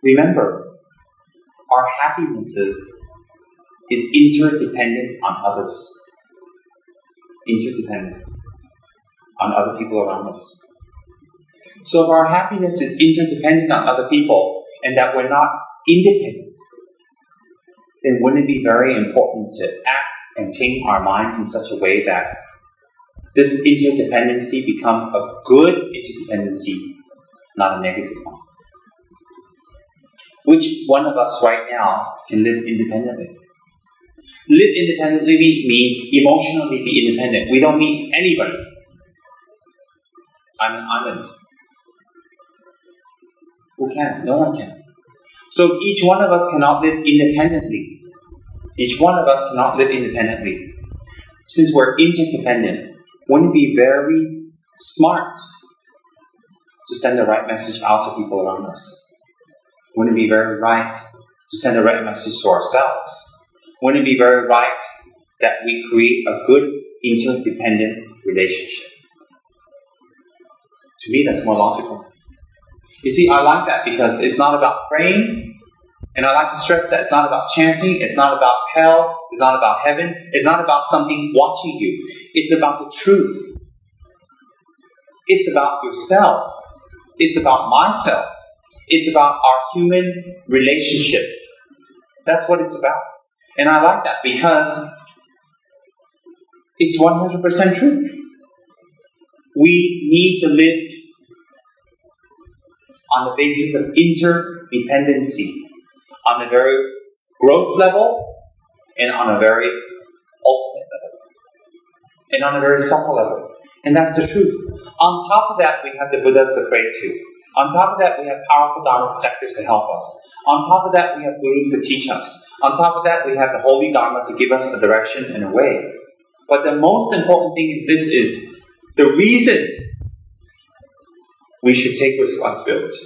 remember, our happinesses is interdependent on others. Interdependent on other people around us. So if our happiness is interdependent on other people, and that we're not independent, then wouldn't it be very important to act and tame our minds in such a way that this interdependency becomes a good interdependency, not a negative one? Which one of us right now can live independently? Live independently means emotionally be independent. We don't need anybody. I'm an island. Who can? No one can. So each one of us cannot live independently. Each one of us cannot live independently. Since we're interdependent, wouldn't it be very smart to send the right message out to people around us? Wouldn't it be very right to send the right message to ourselves? Wouldn't it be very right that we create a good interdependent relationship? To me, that's more logical. You see, I like that because it's not about praying, and I like to stress that it's not about chanting, it's not about hell, it's not about heaven, it's not about something watching you. It's about the truth. It's about yourself. It's about myself. It's about our human relationship. That's what it's about. And I like that because it's 100% true. We need to live on the basis of interdependency, on a very gross level, and on a very ultimate level, and on a very subtle level. And that's the truth. On top of that, we have the Buddhas to pray to. On top of that, we have powerful Dharma protectors to help us. On top of that, we have gurus to teach us. On top of that, we have the holy Dharma to give us a direction and a way. But the most important thing is this is the reason we should take responsibility.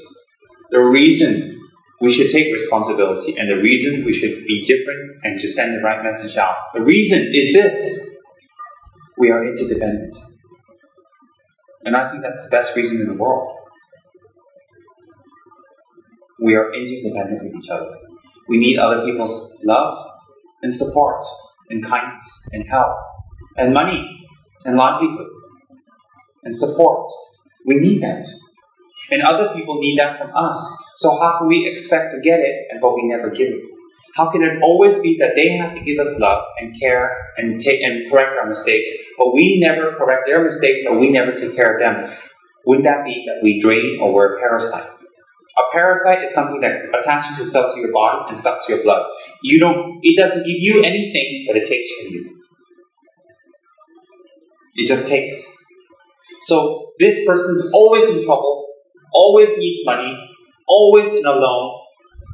The reason we should take responsibility and the reason we should be different and to send the right message out. The reason is this. We are interdependent. And I think that's the best reason in the world. We are interdependent with each other. We need other people's love and support and kindness and help and money and livelihood and support. We need that. And other people need that from us. So how can we expect to get it but we never give it? How can it always be that they have to give us love and care and correct our mistakes, but we never correct their mistakes or we never take care of them? Wouldn't that be that we drain or we're a parasite? A parasite is something that attaches itself to your body and sucks your blood. It doesn't give you anything, but it takes from you. It just takes. So this person is always in trouble, always needs money, always in a loan,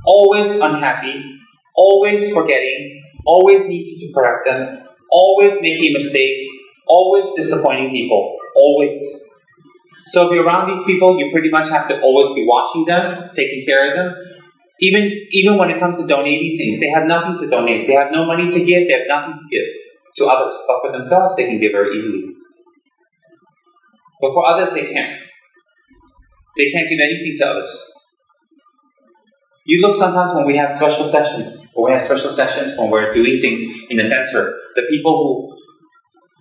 always unhappy, always forgetting, always needs you to correct them, always making mistakes, always disappointing people, always. So if you're around these people, you pretty much have to always be watching them, taking care of them. Even when it comes to donating things, they have nothing to donate. They have no money to give, they have nothing to give to others. But for themselves, they can give very easily. But for others, they can't. They can't give anything to others. You look sometimes when we have special sessions, when we're doing things in the center, the people who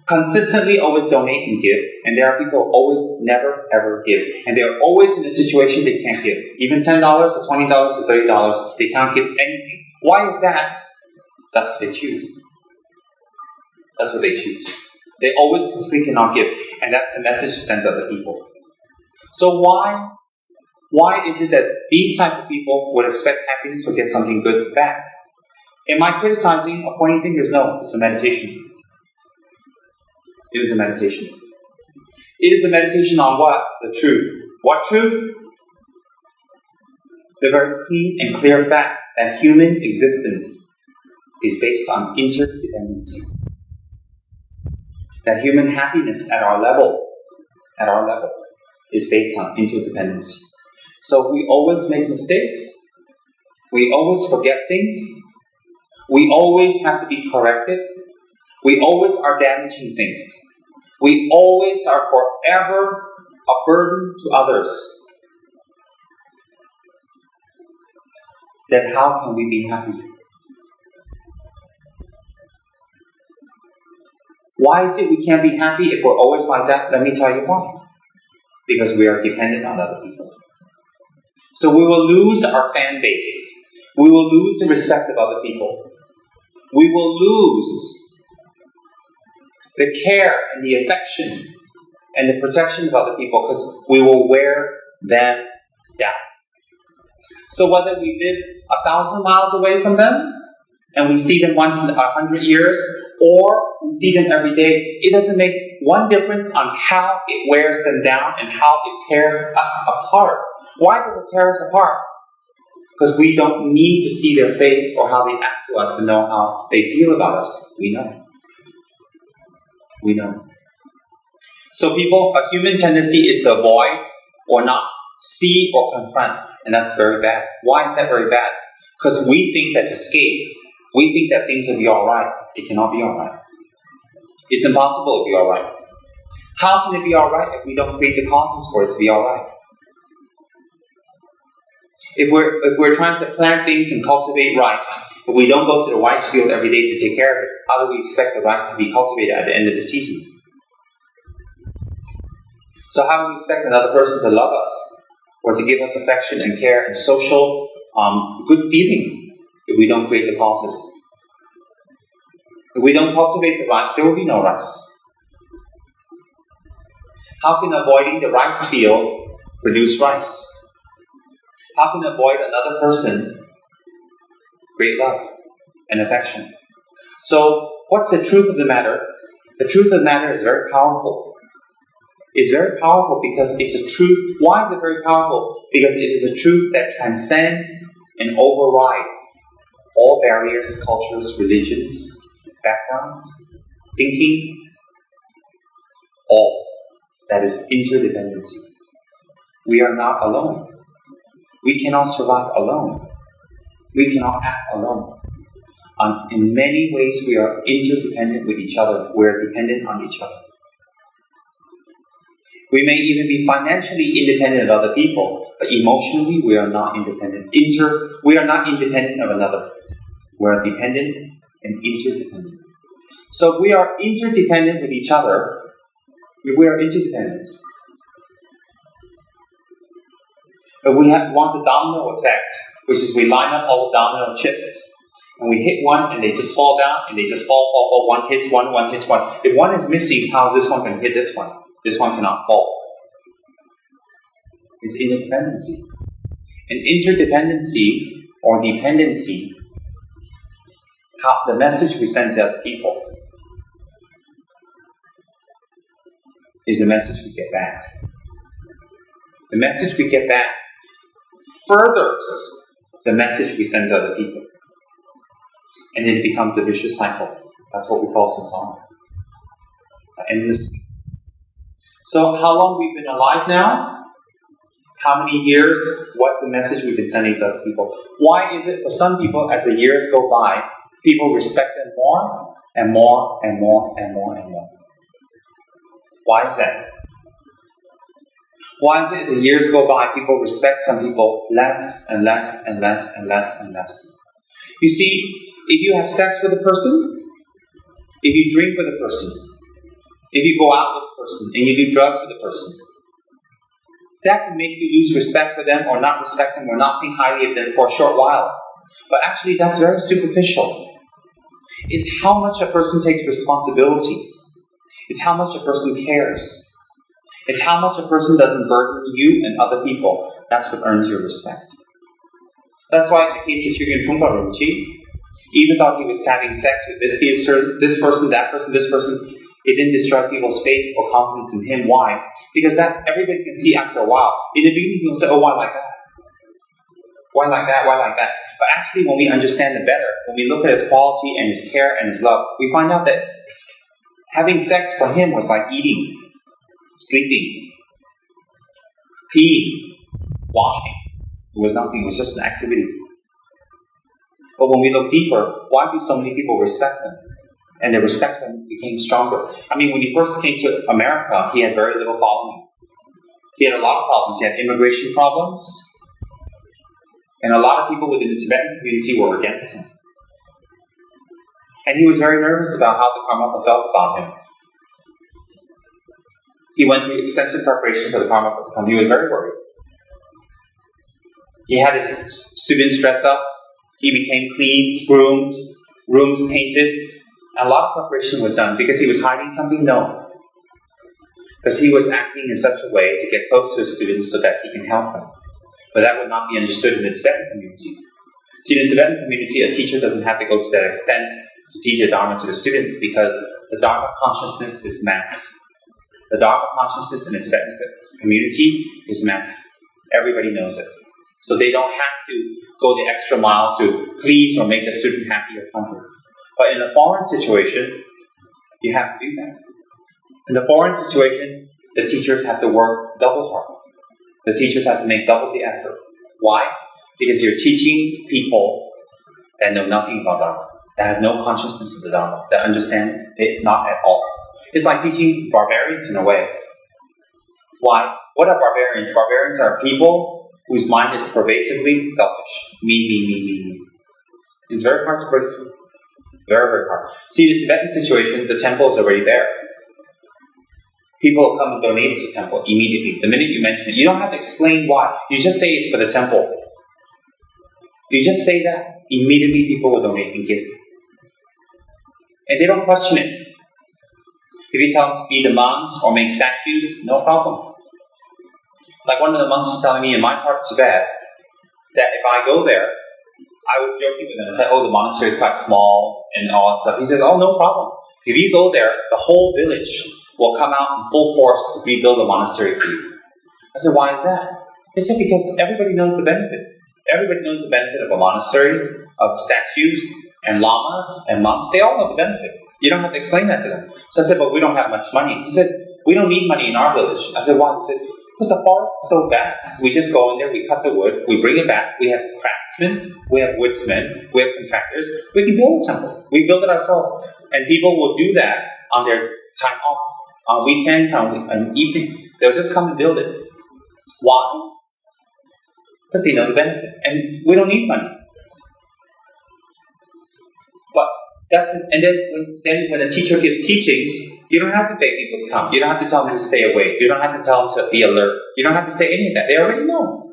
consistently always donate and give, and there are people who always never ever give, and they're always in a situation they can't give. Even $10 or $20 or $30, they can't give anything. Why is that? That's what they choose. That's what they choose. They always simply cannot give, and that's the message to send to other people. So why is it that these type of people would expect happiness or get something good back? Am I criticizing or pointing fingers? No, it's a meditation. It is a meditation. It is a meditation on what? The truth. What truth? The very clean and clear fact that human existence is based on interdependency. That human happiness at our level, is based on interdependency. So we always make mistakes. We always forget things. We always have to be corrected. We always are damaging things. We always are forever a burden to others. then how can we be happy? Why is it we can't be happy if we're always like that? Let me tell you why. Because we are dependent on other people. So we will lose our fan base. We will lose the respect of other people. We will lose the care and the affection and the protection of other people because we will wear them down. So whether we live 1,000 miles away from them and we see them once in 100 years, or we see them every day, it doesn't make one difference on how it wears them down and how it tears us apart. Why does it tear us apart? Because we don't need to see their face or how they act to us to know how they feel about us. We know. We know. So people, a human tendency is to avoid or not see or confront. And that's very bad. Why is that very bad? Because we think that's escape. We think that things will be alright. It cannot be alright. It's impossible to be alright. How can it be alright if we don't create the causes for it to be alright? If we're trying to plant things and cultivate rice, but we don't go to the rice field every day to take care of it, how do we expect the rice to be cultivated at the end of the season? So how do we expect another person to love us or to give us affection and care and social good feeling if we don't create the causes? If we don't cultivate the rice, there will be no rice. How can avoiding the rice field produce rice? How can avoid another person create love and affection? So, what's the truth of the matter? The truth of the matter is very powerful. It's very powerful because it's a truth. Why is it very powerful? Because it is a truth that transcends and overrides all barriers, cultures, religions, backgrounds, thinking, all. That is interdependency. We are not alone. We cannot survive alone. We cannot act alone. In many ways, we are interdependent with each other. We are dependent on each other. We may even be financially independent of other people, but emotionally, we are not independent. We are not independent of another. We are dependent and interdependent. So if we are interdependent with each other, we are interdependent. But we want the domino effect, which is we line up all the domino chips. And we hit one and they just fall down and they just fall. One hits one, one hits one. If one is missing, how is this one going to hit this one? This one cannot fall. It's interdependency. And interdependency or dependency, the message we send to other people is the message we get back. The message we get back furthers the message we send to other people. And it becomes a vicious cycle. That's what we call samsara. Endlessly. So how long we've been alive now? How many years? What's the message we've been sending to other people? Why is it for some people, as the years go by, people respect them more and more and more and more and more? Why is that? Why is it as the years go by, people respect some people less and less and less and less and less? You see, if you have sex with a person, if you drink with a person, if you go out with a person, and you do drugs with a person, that can make you lose respect for them or not respect them or not think highly of them for a short while. But actually, that's very superficial. It's how much a person takes responsibility. It's how much a person cares. It's how much a person doesn't burden you and other people. That's what earns your respect. That's why in the case of Tsem Tulku Rinpoche, even though he was having sex with this person, that person, this person, it didn't destroy people's faith or confidence in him. Why? Because that everybody can see after a while. In the beginning, people say, oh, why like that? Why like that? Why like that? But actually, when we understand it better, when we look at his quality and his care and his love, we find out that having sex for him was like eating, sleeping, peeing, washing. It was nothing. It was just an activity. But when we look deeper, why do so many people respect him? And their respect for him became stronger. I mean, when he first came to America, he had very little following. He had a lot of problems. He had immigration problems. And a lot of people within the Tibetan community were against him. And he was very nervous about how the Karmapa felt about him. He went through extensive preparation for the Karmapa to come. He was very worried. He had his students dress up. He became clean, groomed, rooms painted. And a lot of preparation was done. Because he was hiding something? No. Because he was acting in such a way to get close to his students so that he can help them. But that would not be understood in the Tibetan community. See, in the Tibetan community, a teacher doesn't have to go to that extent to teach the Dharma to the student, because the Dharma consciousness is mass. The Dharma consciousness in the Tibetan community is mass. Everybody knows it. So they don't have to go the extra mile to please or make the student happy or comfort. But in a foreign situation, you have to do that. In the foreign situation, the teachers have to work double hard. The teachers have to make double the effort. Why? Because you're teaching people that know nothing about Dharma, that have no consciousness of the Dharma, that understand it not at all. It's like teaching barbarians in a way. Why? What are barbarians? Barbarians are people whose mind is pervasively selfish. Me. It's very hard to break through. Very, very hard. See, the Tibetan situation, the temple is already there. People will come and donate to the temple immediately. The minute you mention it, you don't have to explain why. You just say it's for the temple. You just say that, immediately people will donate and give. And they don't question it. If you tell them to be the monks or make statues, no problem. Like one of the monks was telling me in my part of Tibet, that if I go there, I was joking with him. I said, the monastery is quite small and all that stuff. He says, no problem. If you go there, the whole village will come out in full force to rebuild the monastery for you. I said, why is that? He said, because everybody knows the benefit. Everybody knows the benefit of a monastery, of statues, and lamas, and monks. They all know the benefit. You don't have to explain that to them. So I said, but we don't have much money. He said, we don't need money in our village. I said, why? He said, because the forest is so vast. We just go in there, we cut the wood, we bring it back. We have craftsmen, we have woodsmen, we have contractors. We can build a temple. We build it ourselves. And people will do that on their time off, on weekends, on evenings. They'll just come and build it. Why? Because they know the benefit. And we don't need money. But that's it. And then when a teacher gives teachings, you don't have to beg people to come. You don't have to tell them to stay awake. You don't have to tell them to be alert. You don't have to say any of that. They already know.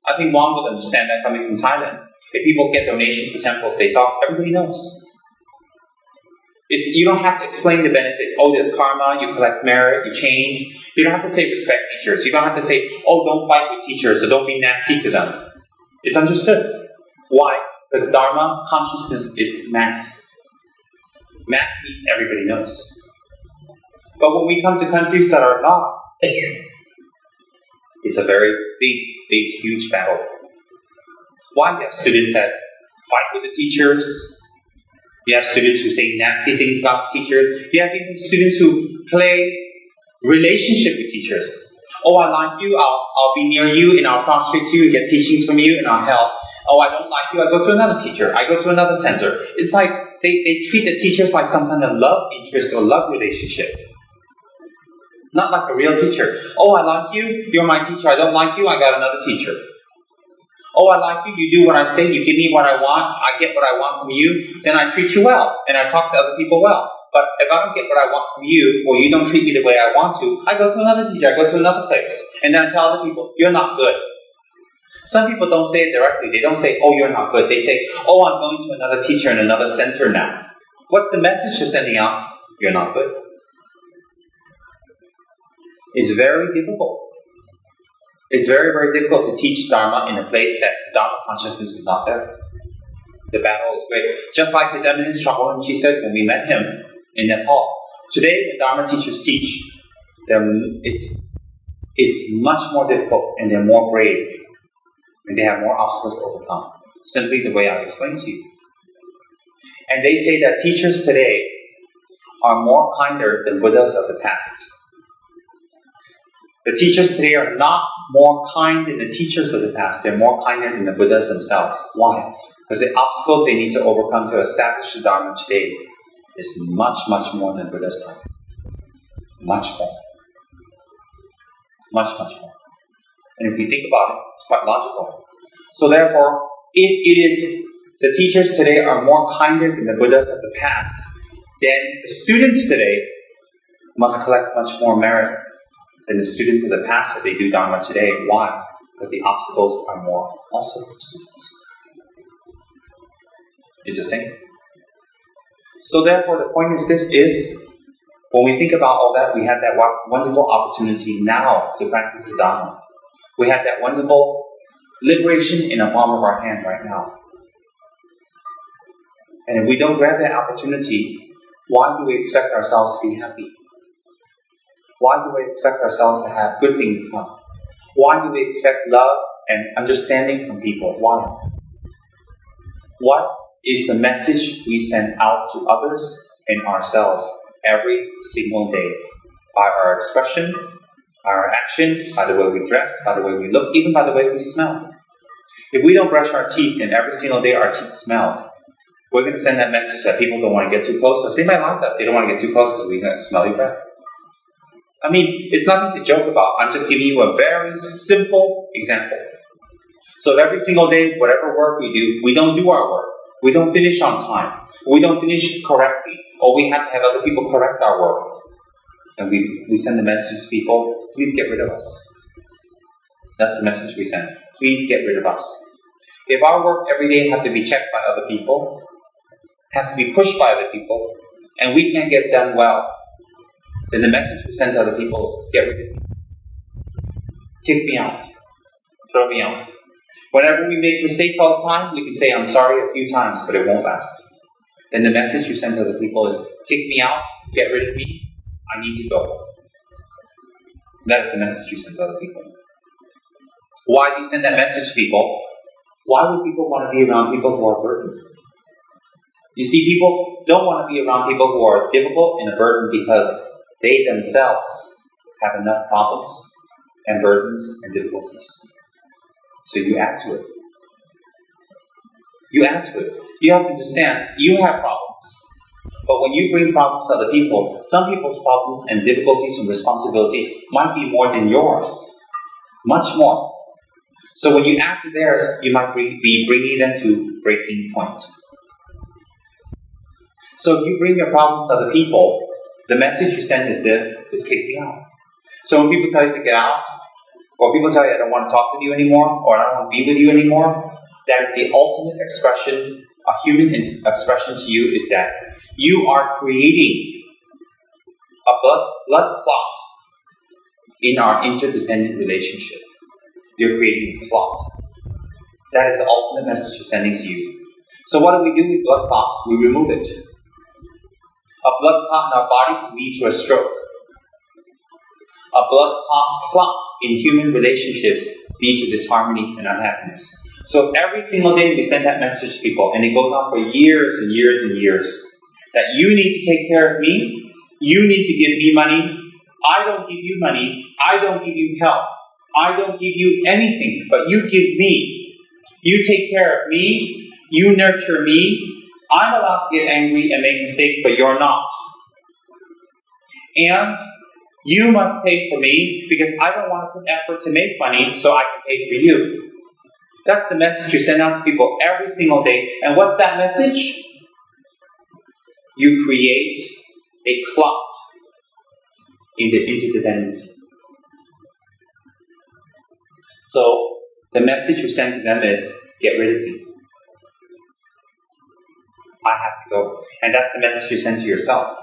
I think Wong would understand that coming from Thailand. If people get donations for temples, they talk. Everybody knows. You don't have to explain the benefits. There's karma, you collect merit, you change. You don't have to say respect teachers. You don't have to say, don't fight with teachers, so don't be nasty to them. It's understood. Why? Because Dharma consciousness is mass. Mass means everybody knows. But when we come to countries that are not, it's a very big, huge battle. Why? You have students that fight with the teachers. You have students who say nasty things about the teachers. You have even students who play relationship with teachers. I like you, I'll be near you, and I'll prostrate to you and get teachings from you, and I'll help. I don't like you, I go to another teacher. I go to another center. It's like they treat the teachers like some kind of love interest or love relationship. Not like a real teacher. I like you, you're my teacher. I don't like you, I got another teacher. I like you, you do what I say, you give me what I want, I get what I want from you, then I treat you well, and I talk to other people well. But if I don't get what I want from you, or you don't treat me the way I want to, I go to another teacher, I go to another place. And then I tell other people, you're not good. Some people don't say it directly. They don't say, you're not good. They say, I'm going to another teacher in another center now. What's the message you're sending out? You're not good. It's very difficult. It's very, very difficult to teach Dharma in a place that Dharma consciousness is not there. The battle is great. Just like His Eminence Trungpa Rinpoche said when we met him in Nepal. Today, when Dharma teachers teach, it's much more difficult and they're more brave. And they have more obstacles to overcome. Simply the way I explained to you. And they say that teachers today are more kinder than Buddhas of the past. The teachers today are not more kind than the teachers of the past. They're more kinder than the Buddhas themselves. Why? Because the obstacles they need to overcome to establish the Dharma today is much, much more than Buddha's time. Much more. Much, much more. And if we think about it, it's quite logical. So therefore, if it is the teachers today are more kinder than the Buddhas of the past, then the students today must collect much more merit than the students of the past that they do Dharma today. Why? Because the obstacles are more also for students. Is the same. So therefore, the point is this is, when we think about all that, we have that wonderful opportunity now to practice the Dhamma. We have that wonderful liberation in the palm of our hand right now. And if we don't grab that opportunity, why do we expect ourselves to be happy? Why do we expect ourselves to have good things come? Why do we expect love and understanding from people? Why? What is the message we send out to others and ourselves every single day? By our expression, our action, by the way we dress, by the way we look, even by the way we smell. If we don't brush our teeth and every single day our teeth smells, we're going to send that message that people don't want to get too close to us. They might like us, they don't want to get too close because we have smelly breath. I mean, it's nothing to joke about. I'm just giving you a very simple example. So every single day, whatever work we do, we don't do our work. We don't finish on time. We don't finish correctly. Or we have to have other people correct our work. And we send the message to people, please get rid of us. That's the message we send. Please get rid of us. If our work every day has to be checked by other people, has to be pushed by other people, and we can't get done well, then the message we send to other people is, get rid of me. Kick me out. Throw me out. Whenever we make mistakes all the time, we can say, I'm sorry a few times, but it won't last. Then the message you send to other people is, kick me out, get rid of me, I need to go. That is the message you send to other people. Why do you send that message to people? Why would people want to be around people who are burdened? You see, people don't want to be around people who are difficult and a burden because they themselves have enough problems and burdens and difficulties. So you add to it. You add to it. You have to understand, you have problems. But when you bring problems to other people, some people's problems and difficulties and responsibilities might be more than yours. Much more. So when you add to theirs, you might be bringing them to breaking point. So if you bring your problems to other people, the message you send is this, is kick me out. So when people tell you to get out, or people tell you I don't want to talk with you anymore, or I don't want to be with you anymore, that is the ultimate expression, a human expression to you is that you are creating a blood clot in our interdependent relationship. You're creating a clot. That is the ultimate message you're sending to you. So what do we do with blood clots? We remove it. A blood clot in our body can lead to a stroke. A blood clot in human relationships leads to disharmony and unhappiness. So every single day we send that message to people, and it goes on for years and years and years, that you need to take care of me, you need to give me money, I don't give you money, I don't give you help, I don't give you anything, but you give me. You take care of me, you nurture me, I'm allowed to get angry and make mistakes, but you're not. And you must pay for me because I don't want to put effort to make money so I can pay for you. That's the message you send out to people every single day. And what's that message? You create a clot in the interdependence. So the message you send to them is, get rid of me. I have to go. And that's the message you send to yourself.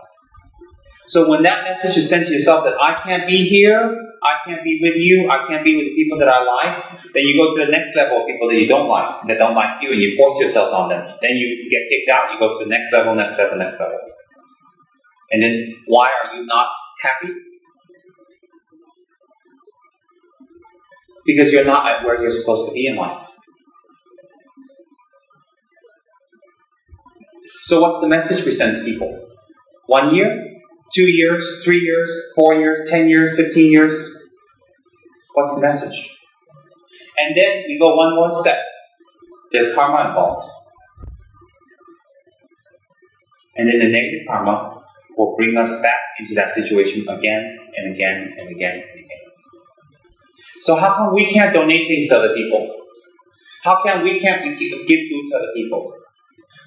So when that message is sent to yourself that I can't be here, I can't be with you, I can't be with the people that I like, then you go to the next level of people that you don't like, that don't like you, and you force yourselves on them. Then you get kicked out, you go to the next level, next level, next level. And then why are you not happy? Because you're not at where you're supposed to be in life. So what's the message we send to people? 1 year? 2 years? 3 years? 4 years? 10 years? 15 years? What's the message? And then we go one more step. There's karma involved. And then the negative karma will bring us back into that situation again and again and again and again. So how come we can't donate things to other people? How come we can't give food to other people?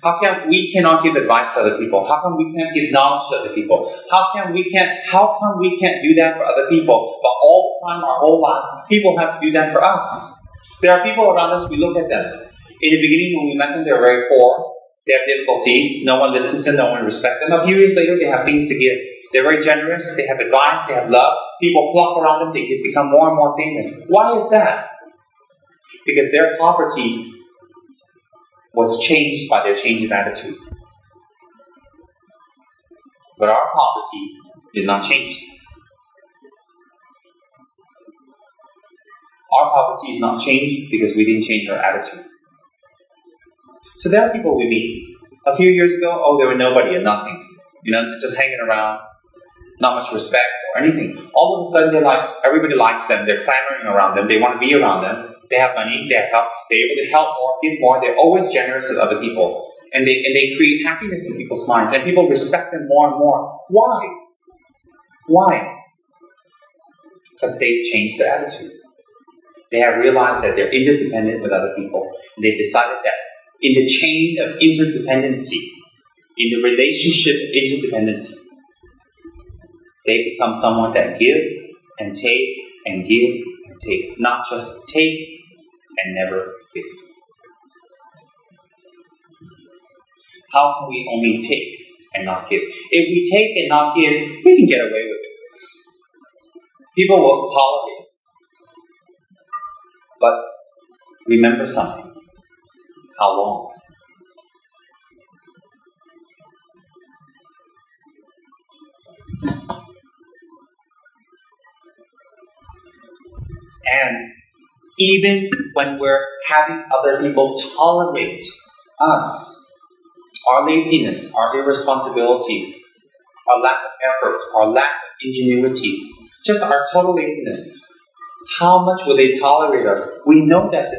How come we cannot give advice to other people? How come we can't give knowledge to other people? How come we can't do that for other people? But all the time, our whole lives, people have to do that for us. There are people around us, we look at them. In the beginning, when we met them, they were very poor. They have difficulties. No one listens to them. No one respects them. A few years later, they have things to give. They're very generous. They have advice. They have love. People flock around them. They become more and more famous. Why is that? Because their poverty was changed by their change of attitude. But our poverty is not changed. Our poverty is not changed because we didn't change our attitude. So there are people we meet. A few years ago, they were nobody and nothing. Just hanging around, not much respect or anything. All of a sudden, everybody likes them. They're clamoring around them. They want to be around them. They have money. They have help. They're able to help more, give more. They're always generous with other people. And they create happiness in people's minds. And people respect them more and more. Why? Why? Because they've changed their attitude. They have realized that they're interdependent with other people. And they've decided that in the chain of interdependency, in the relationship of interdependency, they become someone that give and take and give and take. Not just take and never give. How can we only take and not give? If we take and not give, we can get away with it. People will tolerate it. But remember something. How long? And even when we're having other people tolerate us, our laziness, our irresponsibility, our lack of effort, our lack of ingenuity, just our total laziness, how much will they tolerate us? We know that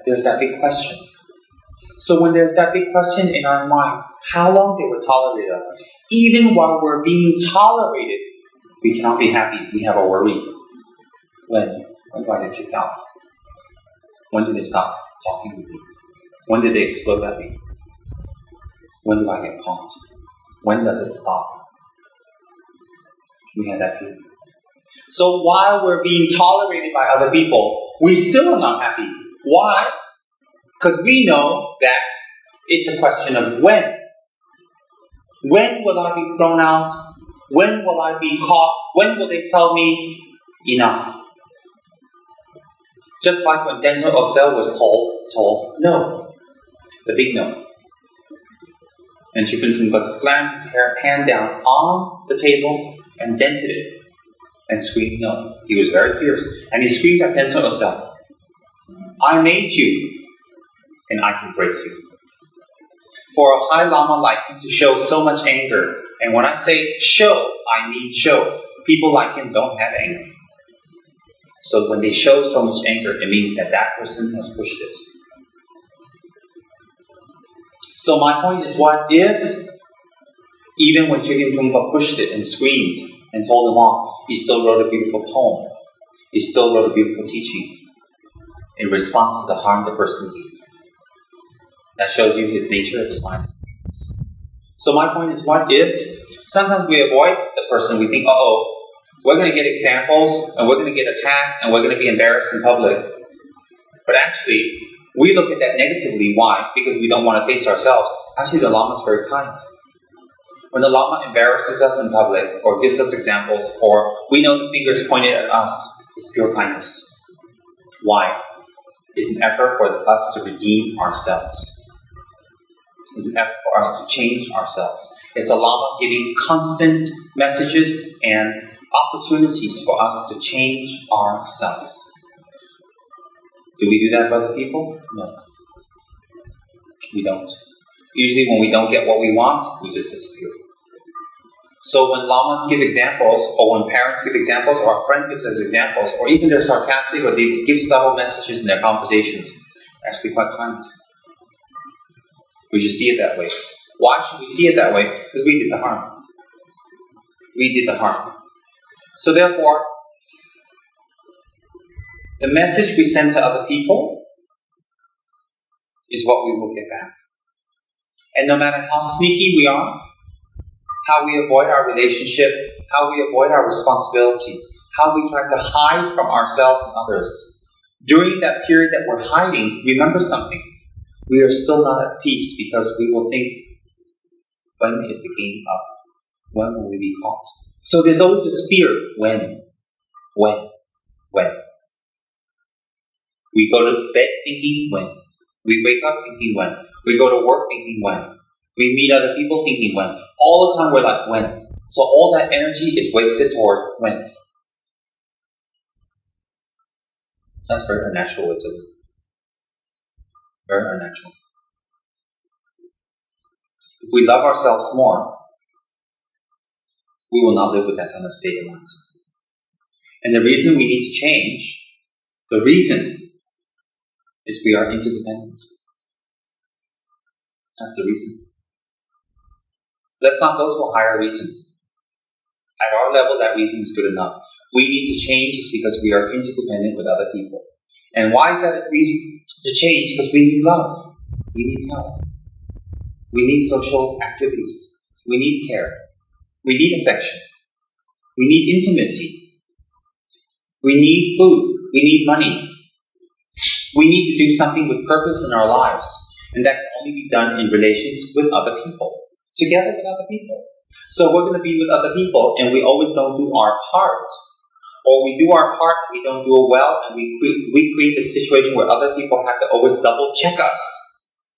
there's that big question. So when there's that big question in our mind, how long they will tolerate us? Even while we're being tolerated, we cannot be happy. We have a worry. When do I get kicked out? When do they stop talking to me? When do they explode at me? When do I get caught? When does it stop? We have that feeling. So while we're being tolerated by other people, we still are not happy. Why? Because we know that it's a question of when. When will I be thrown out? When will I be caught? When will they tell me enough? Just like when Denzil Osel was told no. The big no. And Chikun Trungpa slammed his hand down on the table and dented it and screamed no. He was very fierce. And he screamed at Denzil Osel, I made you and I can break you. For a high Lama like him to show so much anger, and when I say show, I mean show. People like him don't have anger. So when they show so much anger, it means that that person has pushed it. So my point is, what is, even when Chikun Trungpa pushed it and screamed and told them off, he still wrote a beautiful poem. He still wrote a beautiful teaching in response to the harm the person did. That shows you his nature of his mind. So my point is, what is, sometimes we avoid the person. We think, we're going to get examples, and we're going to get attacked, and we're going to be embarrassed in public. But actually, we look at that negatively. Why? Because we don't want to face ourselves. Actually, the Lama is very kind. When the Lama embarrasses us in public, or gives us examples, or we know the finger is pointed at us, it's pure kindness. Why? It's an effort for us to redeem ourselves. It's an effort for us to change ourselves. It's a Lama giving constant messages and opportunities for us to change ourselves. Do we do that with other people? No. We don't. Usually when we don't get what we want, we just disappear. So when Lamas give examples, or when parents give examples, or a friend gives us examples, or even they're sarcastic, or they give subtle messages in their conversations, actually quite kind. We should see it that way. Why should we see it that way? Because we did the harm. We did the harm. So therefore, the message we send to other people is what we will get back. And no matter how sneaky we are, how we avoid our relationship, how we avoid our responsibility, how we try to hide from ourselves and others, during that period that we're hiding, remember something. We are still not at peace because we will think, when is the game up? When will we be caught? So there's always this fear, when. We go to bed thinking when. We wake up thinking when. We go to work thinking when. We meet other people thinking when. All the time we're like, when. So all that energy is wasted toward when. That's very unnatural, isn't it? Very unnatural. If we love ourselves more, we will not live with that kind of state of mind. And the reason we need to change, the reason is we are interdependent. That's the reason. Let's not go to a higher reason. At our level, that reason is good enough. We need to change just because we are interdependent with other people. And why is that a reason to change? Because we need love. We need help. We need social activities. We need care. We need affection. We need intimacy. We need food. We need money. We need to do something with purpose in our lives. And that can only be done in relations with other people. Together with other people. So we're going to be with other people and we always don't do our part. Or we do our part and we don't do it well, and we create a situation where other people have to always double check us.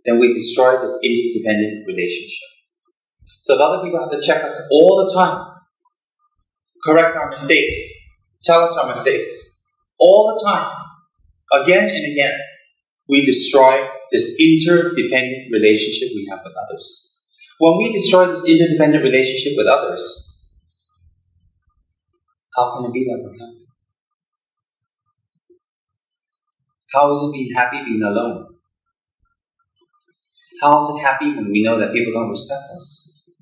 Then we destroy this interdependent relationship. So if other people have to check us all the time, correct our mistakes, tell us our mistakes, all the time, again and again, we destroy this interdependent relationship we have with others. When we destroy this interdependent relationship with others, how can it be that we're happy? How is it being happy being alone? How is it happy when we know that people don't respect us?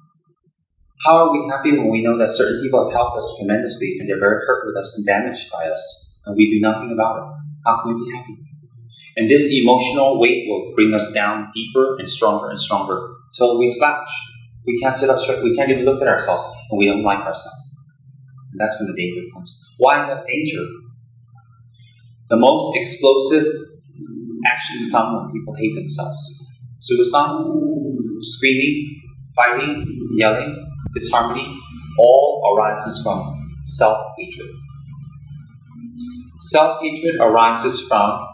How are we happy when we know that certain people have helped us tremendously and they're very hurt with us and damaged by us, and we do nothing about it? How can we be happy? And this emotional weight will bring us down deeper and stronger until we slouch. We can't sit up straight. We can't even look at ourselves, and we don't like ourselves. And that's when the danger comes. Why is that danger? The most explosive actions come when people hate themselves. Suicide, screaming, fighting, yelling, disharmony, all arises from self-hatred. Self-hatred arises from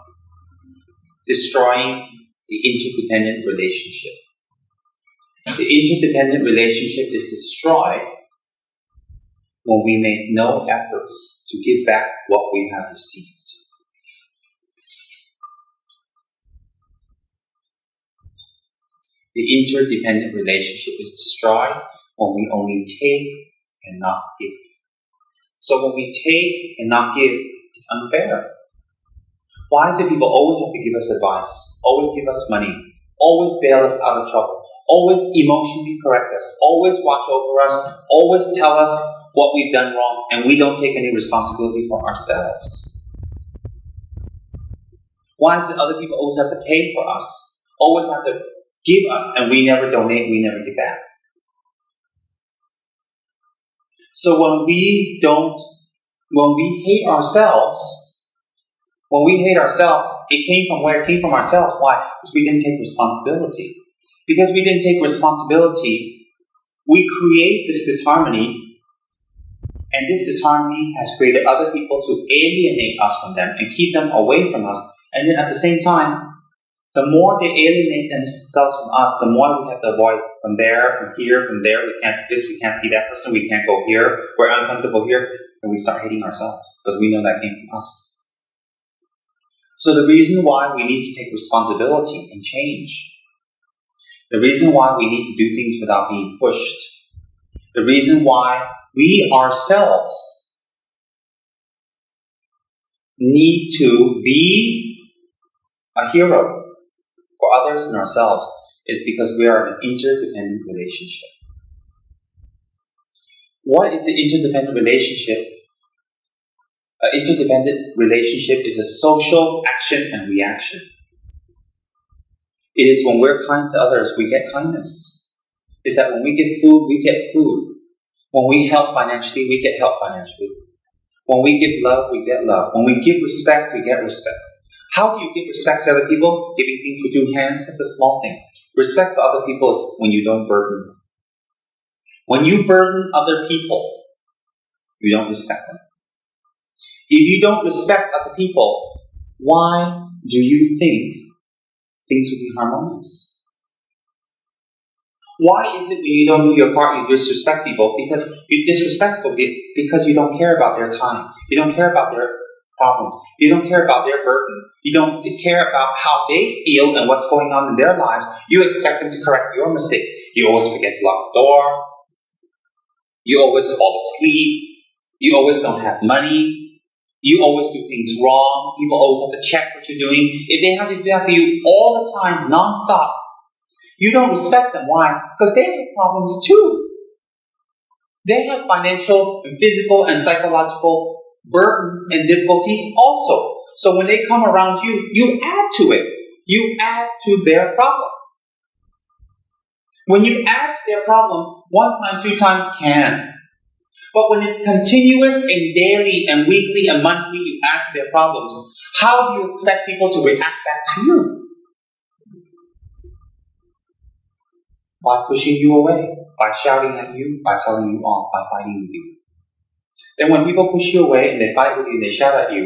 destroying the interdependent relationship. The interdependent relationship is destroyed when we make no efforts to give back what we have received. The interdependent relationship is destroyed when we only take and not give. So when we take and not give, it's unfair. Why is it people always have to give us advice, always give us money, always bail us out of trouble, always emotionally correct us, always watch over us, always tell us what we've done wrong, and we don't take any responsibility for ourselves? Why is it other people always have to pay for us, always have to give us, and we never donate, we never give back? So when we hate ourselves, it came from where? It came from ourselves. Why? Because we didn't take responsibility. Because we didn't take responsibility, we create this disharmony, and this disharmony has created other people to alienate us from them and keep them away from us. And then at the same time, the more they alienate themselves from us, the more we have to avoid from there, from here, from there. We can't do this, we can't see that person, we can't go here, we're uncomfortable here, and we start hating ourselves because we know that came from us. So the reason why we need to take responsibility and change, the reason why we need to do things without being pushed, the reason why we ourselves need to be a hero for others and ourselves is because we are in an interdependent relationship. What is the interdependent relationship? An interdependent relationship is a social action and reaction. It is when we're kind to others, we get kindness. It's that when we get food, we get food. When we help financially, we get help financially. When we give love, we get love. When we give respect, we get respect. How do you give respect to other people? Giving things with two hands, that's a small thing. Respect for other people is when you don't burden them. When you burden other people, you don't respect them. If you don't respect other people, why do you think things will be harmonious? Why is it when you don't do your part, you disrespect people? Because you disrespect people because you don't care about their time. You don't care about their problems. You don't care about their burden. You don't care about how they feel and what's going on in their lives. You expect them to correct your mistakes. You always forget to lock the door. You always fall asleep. You always don't have money. You always do things wrong. People always have to check what you're doing. If they have to do that for you all the time, non-stop, you don't respect them. Why? Because they have problems too. They have financial, and physical, and psychological burdens and difficulties also. So when they come around you, you add to it. You add to their problem. When you add to their problem, 1 time, 2 times can. But when it's continuous and daily and weekly and monthly, you add to their problems, how do you expect people to react back to you? By pushing you away, by shouting at you, by telling you off, by fighting with you. Then when people push you away and they fight with you and they shout at you,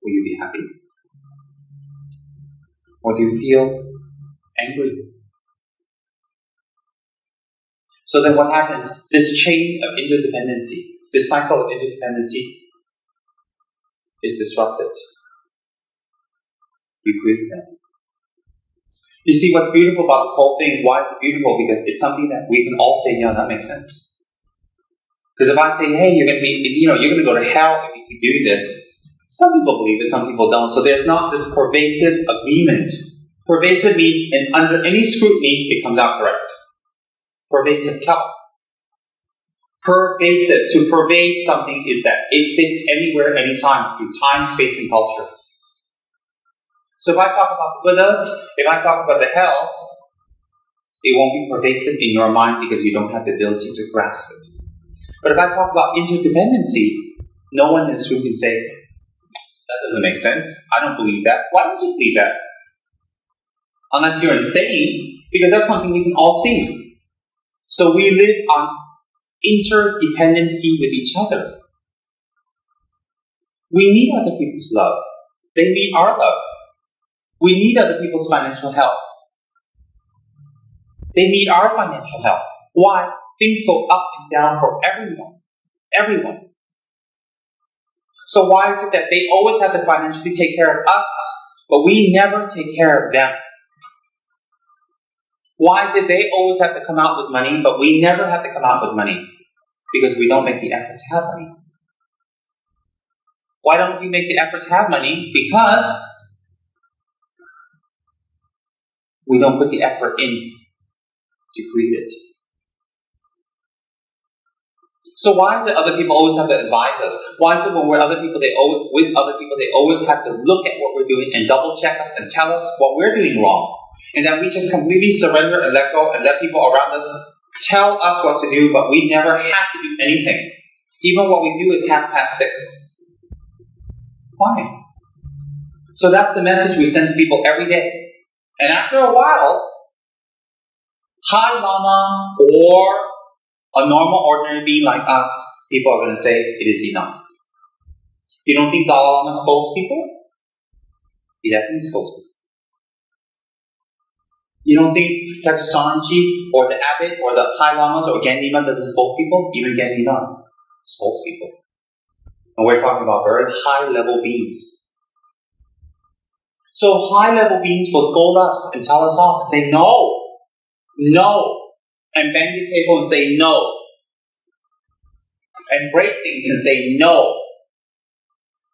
will you be happy? Or do you feel angry? So then what happens? This chain of interdependency, this cycle of interdependency is disrupted. You create that. You see, what's beautiful about this whole thing, why it's beautiful? Because it's something that we can all say, yeah, that makes sense. Because if I say, hey, you're going to go to hell if you keep doing this, some people believe it, some people don't. So there's not this pervasive agreement. Pervasive means, and under any scrutiny, it comes out correct. Pervasive help. Pervasive, to pervade something is that it fits anywhere, anytime, through time, space, and culture. So if I talk about the Buddhas, if I talk about the hells, it won't be pervasive in your mind because you don't have the ability to grasp it. But if I talk about interdependency, no one in this room can say, that doesn't make sense. I don't believe that. Why would you believe that? Unless you're insane, because that's something we can all see. So we live on interdependency with each other. We need other people's love. They need our love. We need other people's financial help. They need our financial help. Why? Things go up and down for everyone. Everyone. So why is it that they always have to financially take care of us, but we never take care of them? Why is it they always have to come out with money, but we never have to come out with money? Because we don't make the effort to have money. Why don't we make the effort to have money? Because we don't put the effort in to create it. So why is it other people always have to advise us? Why is it when we're with other people, they always have to look at what we're doing and double check us and tell us what we're doing wrong? And that we just completely surrender and let go and let people around us tell us what to do, but we never have to do anything. Even what we do is 6:30. Why? So that's the message we send to people every day. And after a while, High Lama or a normal, ordinary being like us, people are going to say, it is enough. You don't think Dalai Lama scolds people? He definitely scolds people. You don't think Tajasanji or the Abbot or the High Lamas or Gandhima doesn't scold people? Even Gandhima scolds people. And we're talking about very high-level beings. So high-level beings will scold us and tell us off and say, no, and bang the table and say no, and break things and say no.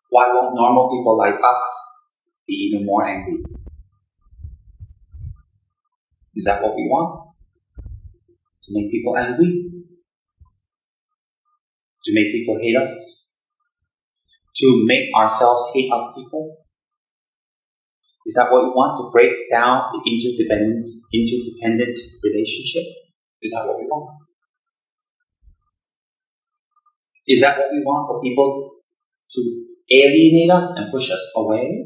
Why won't normal people like us be even more angry? Is that what we want? To make people angry? To make people hate us? To make ourselves hate other people? Is that what we want, to break down the interdependent relationship? Is that what we want? Is that what we want, for people to alienate us and push us away?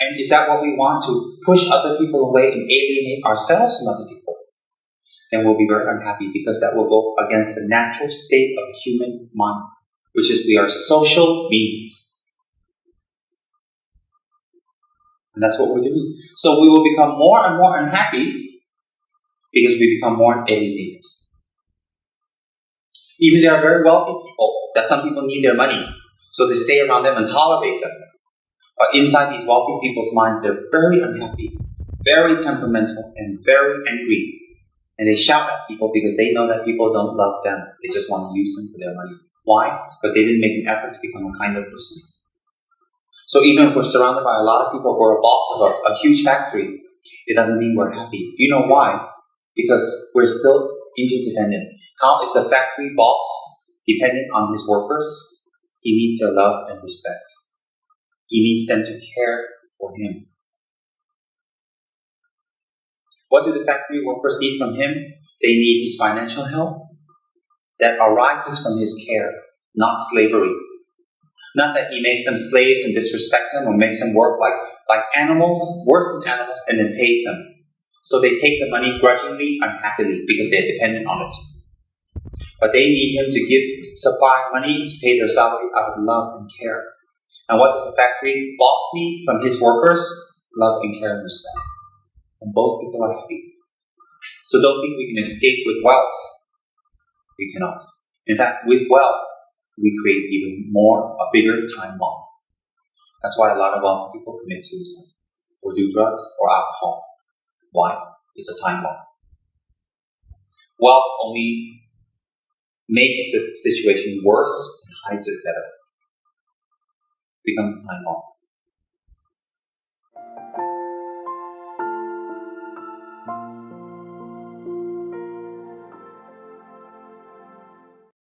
And is that what we want, to push other people away and alienate ourselves from other people? Then we'll be very unhappy, because that will go against the natural state of the human mind, which is we are social beings. And that's what we're doing. So we will become more and more unhappy because we become more alienated. Even there are very wealthy people that some people need their money, so they stay around them and tolerate them. But inside these wealthy people's minds, they're very unhappy, very temperamental, and very angry. And they shout at people because they know that people don't love them. They just want to use them for their money. Why? Because they didn't make an effort to become a kinder person. So even if we're surrounded by a lot of people who are a boss of a huge factory, it doesn't mean we're happy. Do you know why? Because we're still interdependent. How is a factory boss dependent on his workers? He needs their love and respect. He needs them to care for him. What do the factory workers need from him? They need his financial help that arises from his care, not slavery. Not that he makes them slaves and disrespects them or makes them work like animals, worse than animals, and then pays them. So they take the money grudgingly, unhappily, because they're dependent on it. But they need him to supply money to pay their salary out of love and care. And what does a factory boss need from his workers? Love and care and respect. And both people are happy. So don't think we can escape with wealth. We cannot. In fact, with wealth, we create even more, a bigger time bomb. That's why a lot of wealthy people commit suicide, or do drugs, or alcohol. Why? It's a time bomb. Wealth only makes the situation worse and hides it better. It becomes a time bomb.